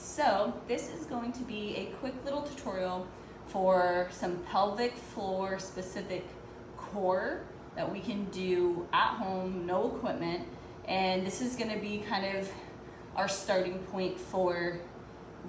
So this is going to be a quick little tutorial for some pelvic floor specific core that we can do at home, no equipment. And this is gonna be kind of our starting point for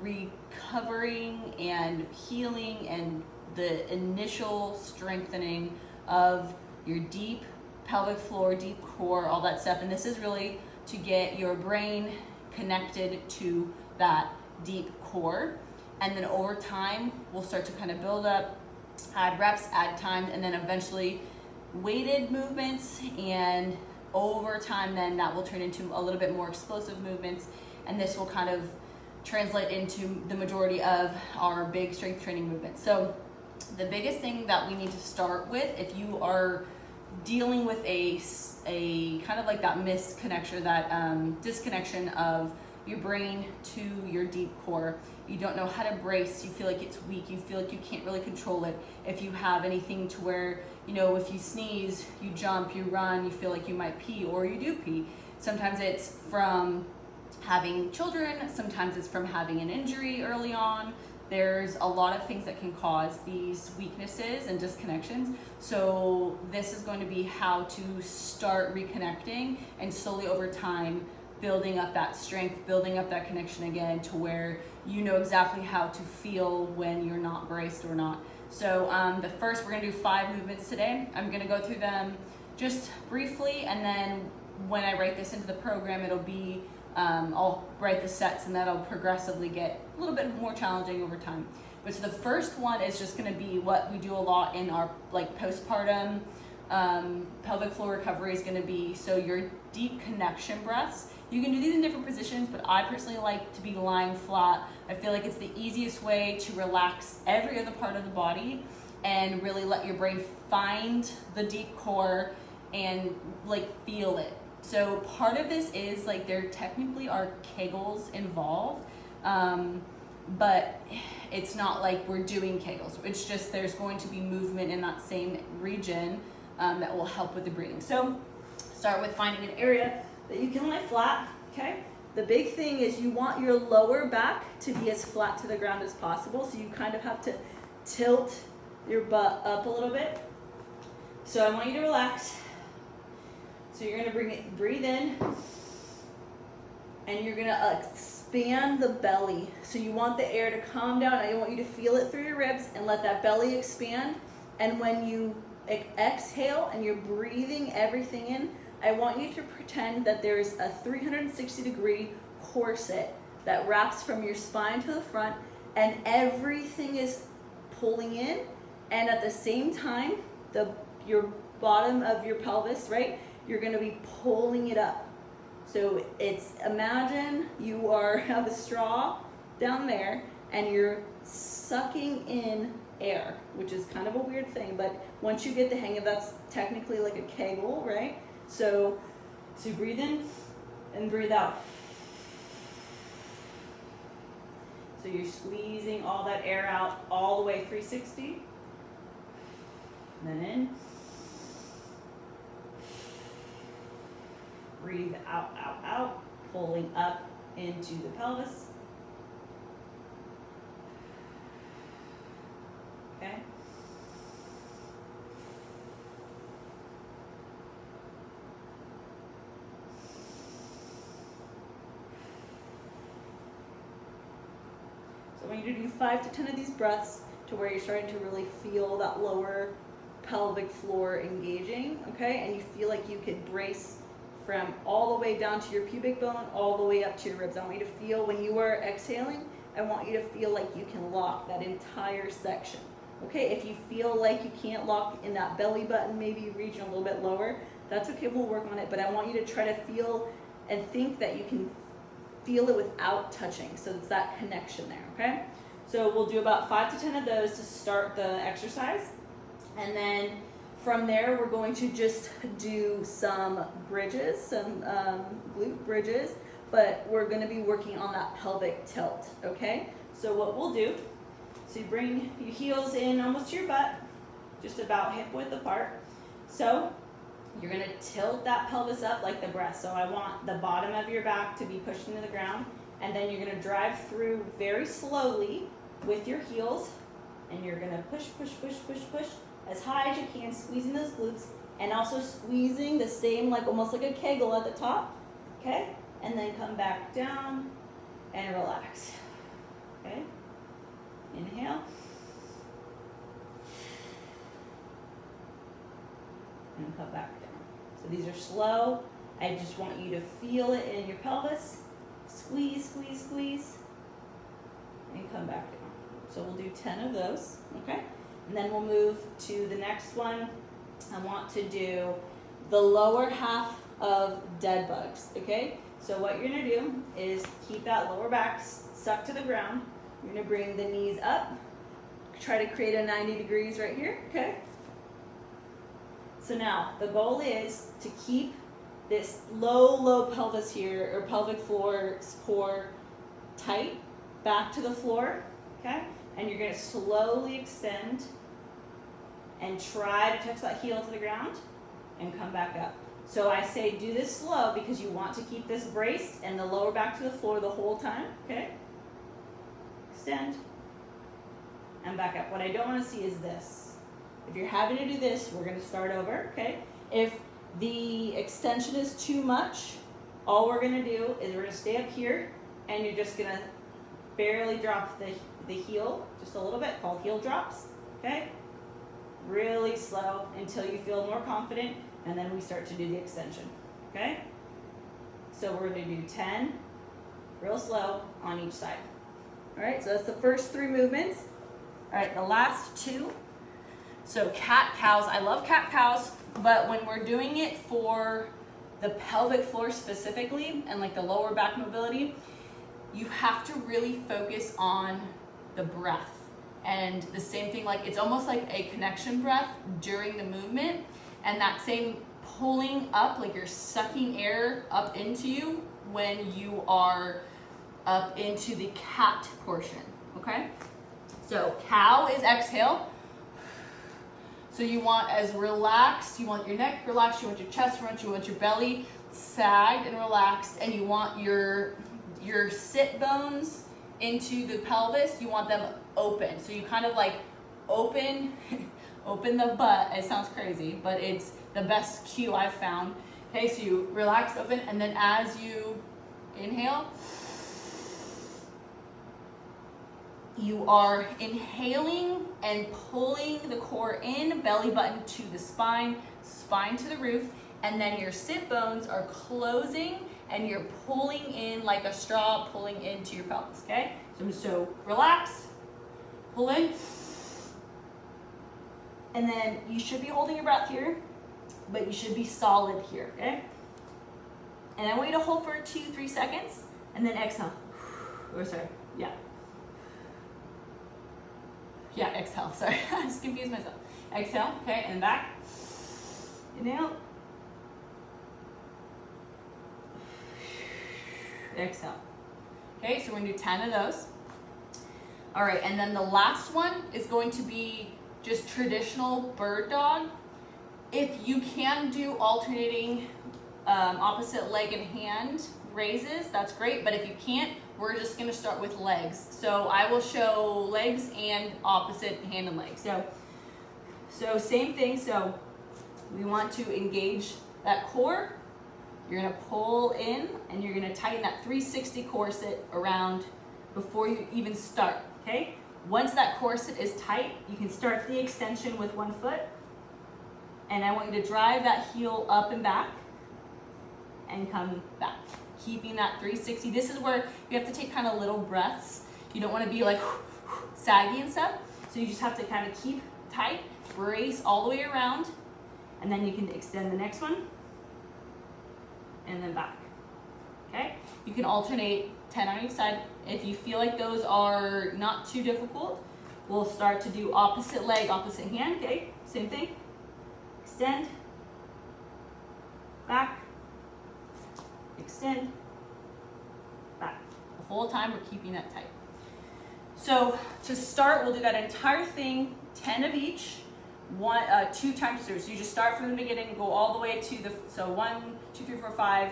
recovering and healing and the initial strengthening of your deep pelvic floor, deep core, all that stuff. And this is really to get your brain connected to that deep core. And then over time, we'll start to kind of build up, add reps, add time, and then eventually weighted movements. And over time, then that will turn into a little bit more explosive movements. And this will kind of translate into the majority of our big strength training movements. So the biggest thing that we need to start with, if you are dealing with a kind of like that misconnection, that disconnection of your brain to your deep core, you don't know how to brace, you feel like it's weak, you feel like you can't really control it. If you have anything to where, you know, if you sneeze, you jump, you run, you feel like you might pee, or you do pee. Sometimes it's from having children, sometimes it's from having an injury early on. There's a lot of things that can cause these weaknesses and disconnections. So this is going to be how to start reconnecting and slowly over time building up that strength, building up that connection again to where you know exactly how to feel when you're not braced or not. So the first, we're gonna do 5 movements today. I'm gonna go through them just briefly, and then when I write this into the program, it'll be, I'll write the sets and that'll progressively get a little bit more challenging over time. But so the first one is just gonna be what we do a lot in our like postpartum pelvic floor recovery is gonna be, so your deep connection breaths. You can do these in different positions, but I personally like to be lying flat. I feel like it's the easiest way to relax every other part of the body and really let your brain find the deep core and like feel it. So part of this is like there technically are Kegels involved, but it's not like we're doing Kegels. It's just there's going to be movement in that same region that will help with the breathing. So start with finding an area that you can lie flat, okay? The big thing is you want your lower back to be as flat to the ground as possible, so you kind of have to tilt your butt up a little bit. So I want you to relax. So you're gonna breathe in, and you're gonna expand the belly. So you want the air to calm down. I want you to feel it through your ribs and let that belly expand. And when you exhale and you're breathing everything in, I want you to pretend that there's a 360-degree corset that wraps from your spine to the front, and everything is pulling in, and at the same time, your bottom of your pelvis, right? You're gonna be pulling it up. So it's, imagine you have a straw down there and you're sucking in air, which is kind of a weird thing, but once you get the hang of that's technically like a Kegel, right? So breathe in and breathe out. So you're squeezing all that air out all the way 360. And then in. Breathe out, out, out, pulling up into the pelvis. Okay. So I want you to do 5 to 10 of these breaths to where you're starting to really feel that lower pelvic floor engaging, okay? And you feel like you could brace from all the way down to your pubic bone, all the way up to your ribs. I want you to feel when you are exhaling, I want you to feel like you can lock that entire section. Okay, if you feel like you can't lock in that belly button, maybe region a little bit lower, that's okay, we'll work on it. But I want you to try to feel and think that you can feel it without touching. So it's that connection there, okay? So we'll do about 5 to 10 of those to start the exercise. And then from there, we're going to just do some bridges, some glute bridges, but we're gonna be working on that pelvic tilt, okay? So what we'll do, so you bring your heels in almost to your butt, just about hip width apart. So you're gonna tilt that pelvis up like the breast. So I want the bottom of your back to be pushed into the ground and then you're gonna drive through very slowly with your heels, and you're gonna push, push, push, push, push as high as you can, squeezing those glutes, and also squeezing the same, like almost like a Kegel at the top, okay? And then come back down and relax, okay? Inhale. And come back down. So these are slow. I just want you to feel it in your pelvis. Squeeze, squeeze, squeeze, and come back down. So we'll do 10 of those, okay? And then we'll move to the next one. I want to do the lower half of dead bugs, okay? So what you're gonna do is keep that lower back stuck to the ground. You're gonna bring the knees up. Try to create a 90 degrees right here, okay? So now, the goal is to keep this low pelvis here, or pelvic floor core tight, back to the floor, okay? And you're gonna slowly extend and try to touch that heel to the ground and come back up. So I say do this slow because you want to keep this braced and the lower back to the floor the whole time, okay? Extend and back up. What I don't wanna see is this. If you're having to do this, we're gonna start over, okay? If the extension is too much, all we're gonna do is we're gonna stay up here and you're just gonna barely drop the heel, just a little bit, called heel drops, okay? Really slow until you feel more confident, and then we start to do the extension, okay? So we're gonna do 10, real slow on each side. All right, so that's the first 3 movements. All right, the last 2. So cat-cows, I love cat-cows, but when we're doing it for the pelvic floor specifically, and like the lower back mobility, you have to really focus on the breath. And the same thing, like it's almost like a connection breath during the movement, and that same pulling up, like you're sucking air up into you when you are up into the cat portion, okay? So cow is exhale. So you want as relaxed, you want your neck relaxed, you want your chest relaxed, you want your belly sagged and relaxed, and you want your sit bones into the pelvis, you want them open. So you kind of like open the butt. It sounds crazy, but it's the best cue I've found. Okay, so you relax, open, and then as you inhale, you are inhaling and pulling the core in, belly button to the spine, spine to the roof, and then your sit bones are closing and you're pulling in like a straw, pulling into your pelvis, okay? So relax, pull in, and then you should be holding your breath here, but you should be solid here, okay? And I want you to hold for 2-3 seconds, and then exhale. Or sorry, yeah. Yeah, exhale, sorry, I just confused myself. Exhale, okay, and back. Inhale. Exhale. Okay, so we're gonna do 10 of those. All right, and then the last one is going to be just traditional bird dog. If you can do alternating opposite leg and hand raises, that's great, but if you can't, we're just gonna start with legs. So I will show legs and opposite hand and legs. So same thing, so we want to engage that core. You're gonna pull in and you're gonna tighten that 360 corset around before you even start, okay? Once that corset is tight, you can start the extension with one foot, and I want you to drive that heel up and back and come back, keeping that 360. This is where you have to take kind of little breaths. You don't want to be like saggy and stuff, so you just have to kind of keep tight, brace all the way around, and then you can extend the next one and then back, okay? You can alternate 10 on each side. If you feel like those are not too difficult, we'll start to do opposite leg, opposite hand, okay? Same thing. Extend, back, extend, back. The whole time we're keeping that tight. So to start, we'll do that entire thing, 10 of each, 2 times through. So you just start from the beginning, go all the way to the, so 1, 2, 3, 4, 5,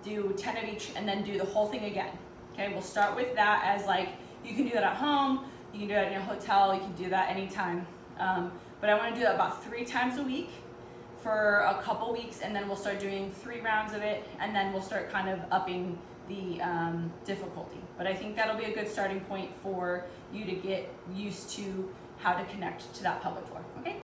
do 10 of each, and then do the whole thing again, Okay, we'll start with that as like, you can do that at home, you can do it in a hotel, you can do that anytime. But I want to do that about 3 times a week for a couple weeks, and then we'll start doing 3 rounds of it, and then we'll start kind of upping the difficulty. But I think that'll be a good starting point for you to get used to how to connect to that pelvic floor. Okay.